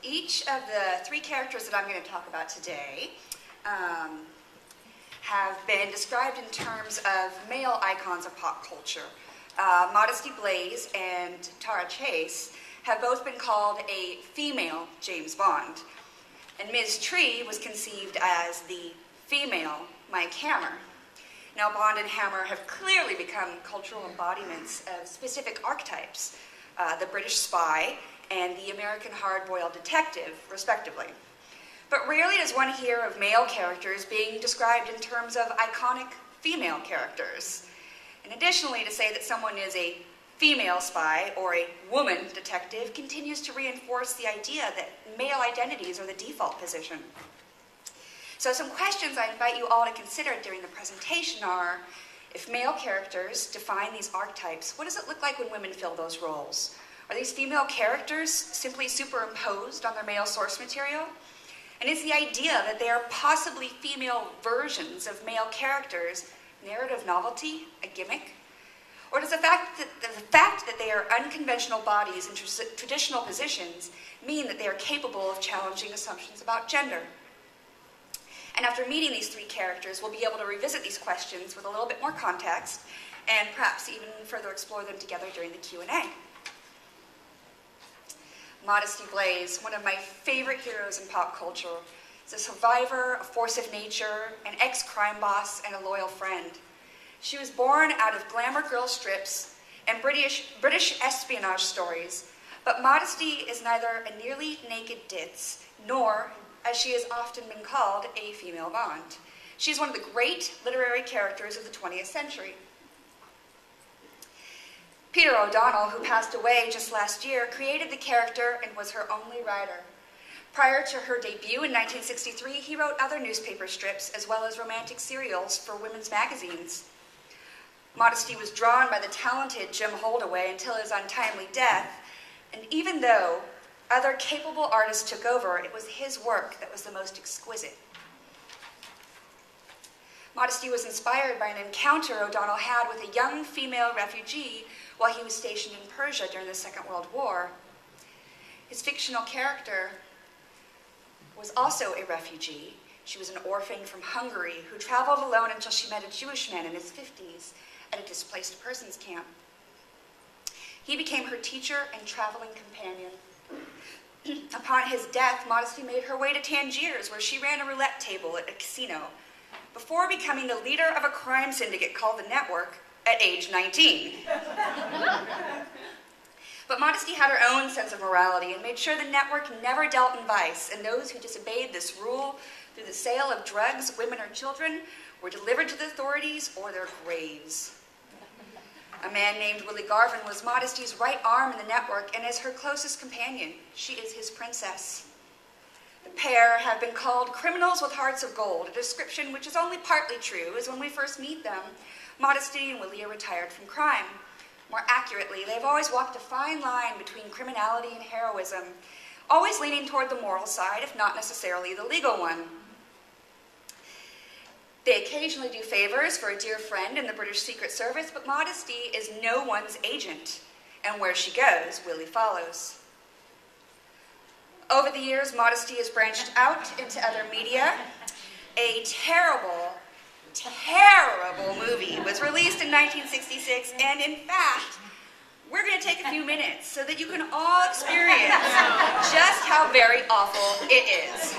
each of the three characters that I'm going to talk about today have been described in terms of male icons of pop culture. Modesty Blaise and Tara Chase have both been called a female James Bond. And Ms. Tree was conceived as the female Mike Hammer. Now, Bond and Hammer have clearly become cultural embodiments of specific archetypes, the British spy and the American hard-boiled detective, respectively. But rarely does one hear of male characters being described in terms of iconic female characters. And additionally, to say that someone is a female spy or a woman detective continues to reinforce the idea that male identities are the default position. So some questions I invite you all to consider during the presentation are, if male characters define these archetypes, what does it look like when women fill those roles? Are these female characters simply superimposed on their male source material? And is the idea that they are possibly female versions of male characters narrative novelty, a gimmick? Or does the fact that they are unconventional bodies in traditional positions mean that they are capable of challenging assumptions about gender? And after meeting these three characters, we'll be able to revisit these questions with a little bit more context and perhaps even further explore them together during the Q&A. Modesty Blaise, one of my favorite heroes in pop culture, is a survivor, a force of nature, an ex-crime boss, and a loyal friend. She was born out of glamour girl strips and British espionage stories, but Modesty is neither a nearly naked ditz, nor, as she has often been called, a female Bond. She's one of the great literary characters of the 20th century. Peter O'Donnell, who passed away just last year, created the character and was her only writer. Prior to her debut in 1963, he wrote other newspaper strips as well as romantic serials for women's magazines. Modesty was drawn by the talented Jim Holdaway until his untimely death, and even though other capable artists took over, it was his work that was the most exquisite. Modesty was inspired by an encounter O'Donnell had with a young female refugee while he was stationed in Persia during the Second World War. His fictional character was also a refugee. She was an orphan from Hungary who traveled alone until she met a Jewish man in his 50s at a displaced persons camp. He became her teacher and traveling companion. Upon his death, Modesty made her way to Tangiers, where she ran a roulette table at a casino, before becoming the leader of a crime syndicate called the Network at age 19. But Modesty had her own sense of morality and made sure the Network never dealt in vice, and those who disobeyed this rule through the sale of drugs, women, or children were delivered to the authorities or their graves. A man named Willie Garvin was Modesty's right arm in the Network and is her closest companion. She is his princess. The pair have been called criminals with hearts of gold, a description which is only partly true, as when we first meet them, Modesty and Willie are retired from crime. More accurately, they've always walked a fine line between criminality and heroism, always leaning toward the moral side, if not necessarily the legal one. They occasionally do favors for a dear friend in the British Secret Service, but Modesty is no one's agent, and where she goes, Willie follows. Over the years, Modesty has branched out into other media. A terrible movie was released in 1966, and in fact, we're going to take a few minutes so that you can all experience just how very awful it is.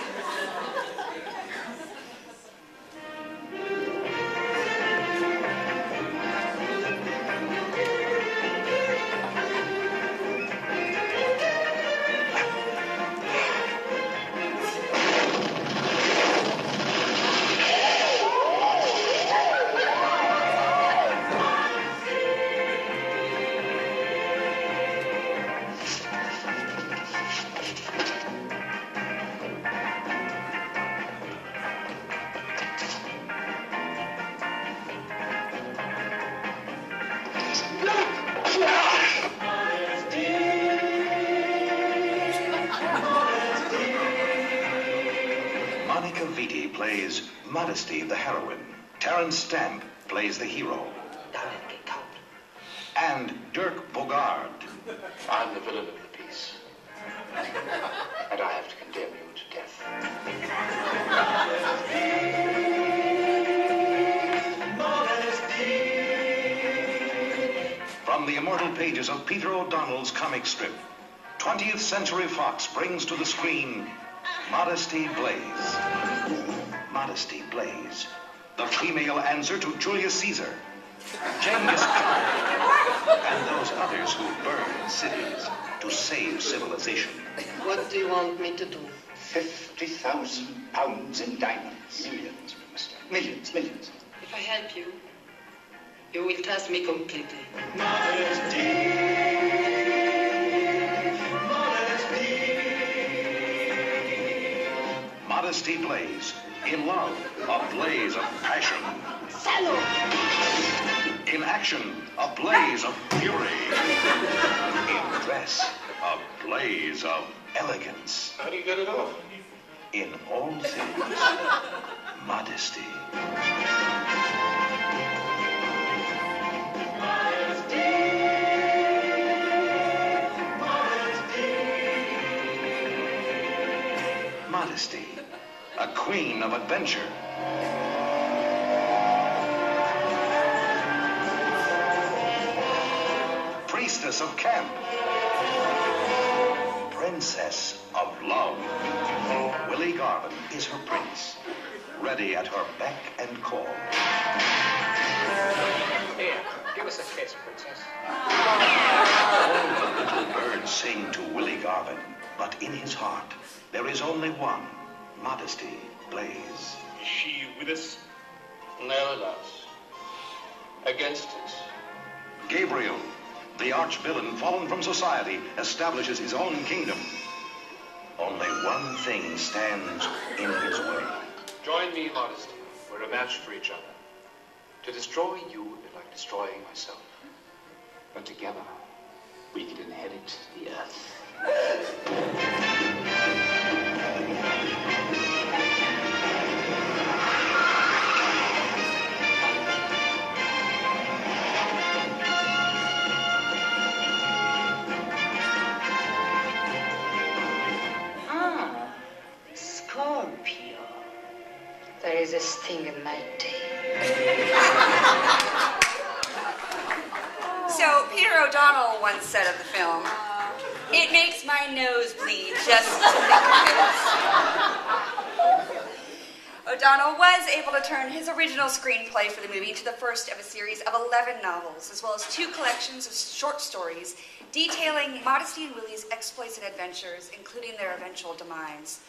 Plays Modesty, the heroine. Terence Stamp plays the hero. And Dirk Bogarde. I'm the villain of the piece. And I have to condemn you to death. From the immortal pages of Peter O'Donnell's comic strip, 20th Century Fox brings to the screen Modesty Blaze. Modesty Blaze, the female answer to Julius Caesar, Genghis Khan, and those others who burn cities to save civilization. What do you want me to do? 50,000 pounds in diamonds. Millions, mister. Millions, millions. If I help you, you will trust me completely. Modesty Blaze, in love, a blaze of passion. Salud! In action, a blaze of fury. In dress, a blaze of elegance. How do you get it off? In all things, modesty. Modesty, a queen of adventure. Priestess of camp. Princess of love. Willie Garvin is her prince, ready at her beck and call. Here, give us a kiss, princess. All the little birds sing to Willie Garvin, but in his heart there is only one, Modesty Blaze. Is she with us? No, alas. Against us. Gabriel, the arch-villain fallen from society, establishes his own kingdom. Only one thing stands in his way. Join me, Modesty. We're a match for each other. To destroy you would be like destroying myself. But together, we could inherit the earth. Scorpio. There is a sting in my tail. So, Peter O'Donnell once said of the film, "It makes my nose bleed just to think of it." O'Donnell was able to turn his original screenplay for the movie into the first of a series of 11 novels, as well as 2 collections of short stories detailing Modesty and Willie's exploits and adventures, including their eventual demise.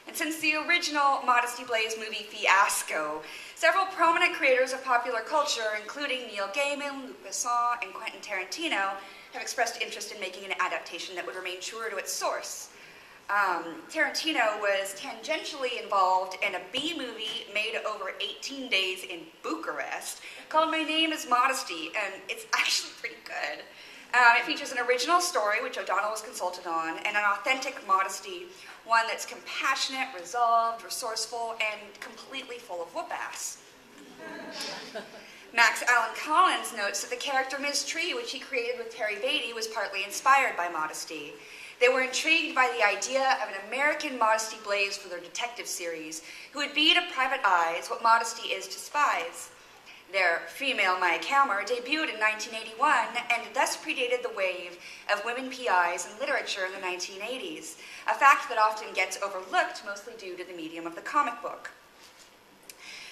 And since the original Modesty Blaze movie fiasco, several prominent creators of popular culture, including Neil Gaiman, Luc Besson, and Quentin Tarantino, have expressed interest in making an adaptation that would remain truer to its source. Tarantino was tangentially involved in a B-movie made over 18 days in Bucharest called My Name is Modesty, and it's actually pretty good. It features an original story, which O'Donnell was consulted on, and an authentic Modesty, one that's compassionate, resolved, resourceful, and completely full of whoop-ass. Max Allan Collins notes that the character Ms. Tree, which he created with Terry Beatty, was partly inspired by Modesty. They were intrigued by the idea of an American Modesty Blaze for their detective series, who would be to private eyes what Modesty is to spies. Their female Maya Calmer debuted in 1981 and thus predated the wave of women PIs in literature in the 1980s, a fact that often gets overlooked, mostly due to the medium of the comic book.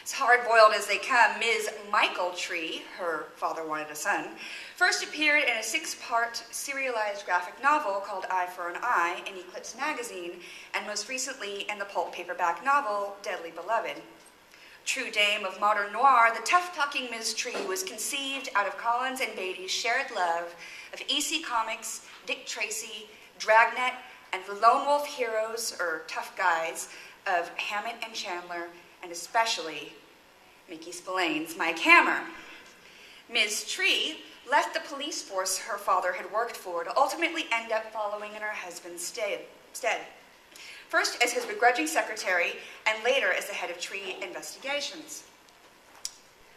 As hard-boiled as they come, Ms. Michael Tree, her father wanted a son, first appeared in a 6-part serialized graphic novel called Eye for an Eye in Eclipse magazine, and most recently in the pulp paperback novel Deadly Beloved. True dame of modern noir, the tough-talking Ms. Tree was conceived out of Collins and Beatty's shared love of EC Comics, Dick Tracy, Dragnet, and the lone wolf heroes, or tough guys, of Hammett and Chandler, and especially Mickey Spillane's Mike Hammer. Ms. Tree left the police force her father had worked for to ultimately end up following in her husband's stead. First as his begrudging secretary, and later as the head of Tree Investigations.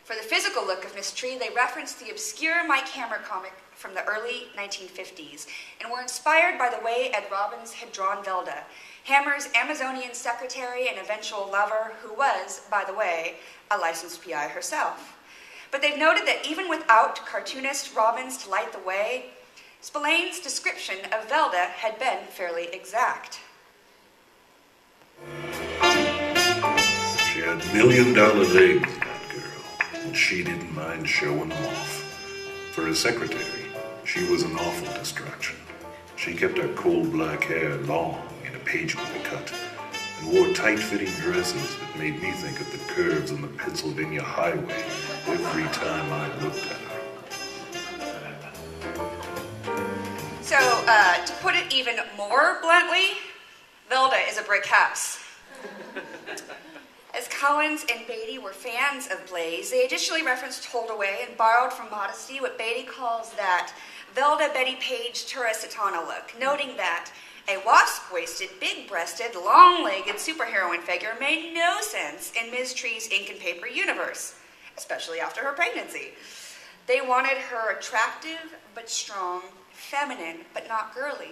For the physical look of Miss Tree, they referenced the obscure Mike Hammer comic from the early 1950s and were inspired by the way Ed Robbins had drawn Velda, Hammer's Amazonian secretary and eventual lover, who was, by the way, a licensed PI herself. But they've noted that even without cartoonist Robbins to light the way, Spillane's description of Velda had been fairly exact. She had $1 million legs, that girl, and she didn't mind showing them off. For a secretary, she was an awful distraction. She kept her coal black hair long in a page-boy cut, and wore tight-fitting dresses that made me think of the curves on the Pennsylvania highway every time I looked at her. So, to put it even more bluntly, Velda is a brick house. As Collins and Beatty were fans of Blaze, they additionally referenced Holdaway and borrowed from Modesty what Beatty calls that Velda Betty Page Turrisitana look, noting that a wasp-waisted, big-breasted, long-legged superheroine figure made no sense in Ms. Tree's ink and paper universe, especially after her pregnancy. They wanted her attractive but strong, feminine but not girly.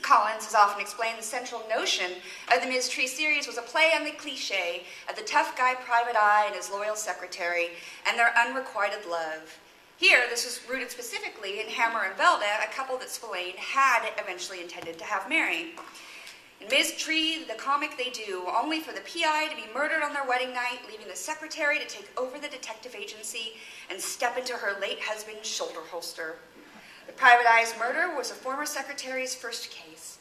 Collins has often explained the central notion of the Ms. Tree series was a play on the cliche of the tough guy private eye and his loyal secretary and their unrequited love. Here, this was rooted specifically in Hammer and Velda, a couple that Spillane had eventually intended to have marry. In Ms. Tree, the comic, they do only for the PI to be murdered on their wedding night, leaving the secretary to take over the detective agency and step into her late husband's shoulder holster. The private eye's murder was a former secretary's first case.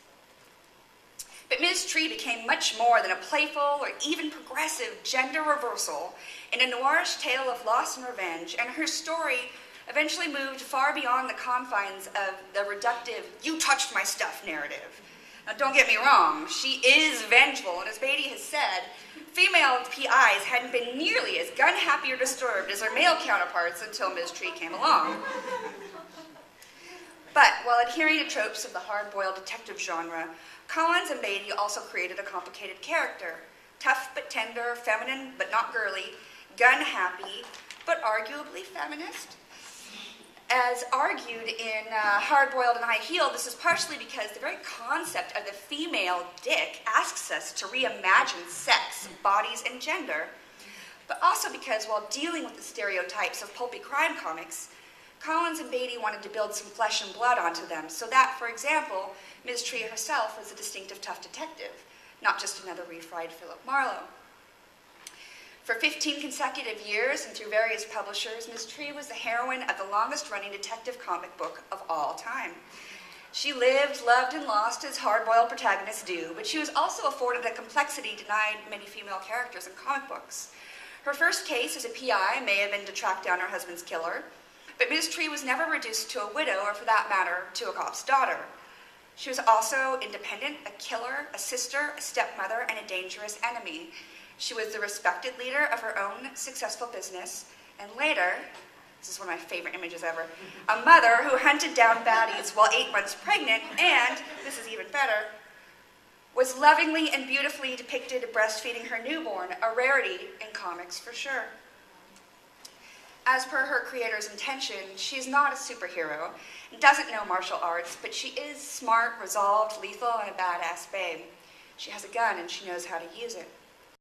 But Ms. Tree became much more than a playful or even progressive gender reversal in a noirish tale of loss and revenge, and her story eventually moved far beyond the confines of the reductive, you touched my stuff narrative. Now, don't get me wrong, she is vengeful, and as Beatty has said, female PIs hadn't been nearly as gun-happy or disturbed as their male counterparts until Ms. Tree came along. But while adhering to tropes of the hard-boiled detective genre, Collins and Beatty also created a complicated character. Tough but tender, feminine but not girly, gun-happy but arguably feminist. As argued in Hard-Boiled and High-Heeled, this is partially because the very concept of the female dick asks us to reimagine sex, bodies, and gender. But also because while dealing with the stereotypes of pulpy crime comics, Collins and Beatty wanted to build some flesh and blood onto them, so that, for example, Ms. Tree herself was a distinctive tough detective, not just another refried Philip Marlowe. For 15 consecutive years and through various publishers, Ms. Tree was the heroine of the longest-running detective comic book of all time. She lived, loved, and lost as hard-boiled protagonists do, but she was also afforded a complexity denied many female characters in comic books. Her first case as a PI may have been to track down her husband's killer, but Ms. Tree was never reduced to a widow, or for that matter, to a cop's daughter. She was also independent, a killer, a sister, a stepmother, and a dangerous enemy. She was the respected leader of her own successful business, and later, this is one of my favorite images ever, a mother who hunted down baddies while 8 months pregnant, and, this is even better, was lovingly and beautifully depicted breastfeeding her newborn, a rarity in comics for sure. As per her creator's intention, she's not a superhero and doesn't know martial arts, but she is smart, resolved, lethal, and a badass babe. She has a gun and she knows how to use it.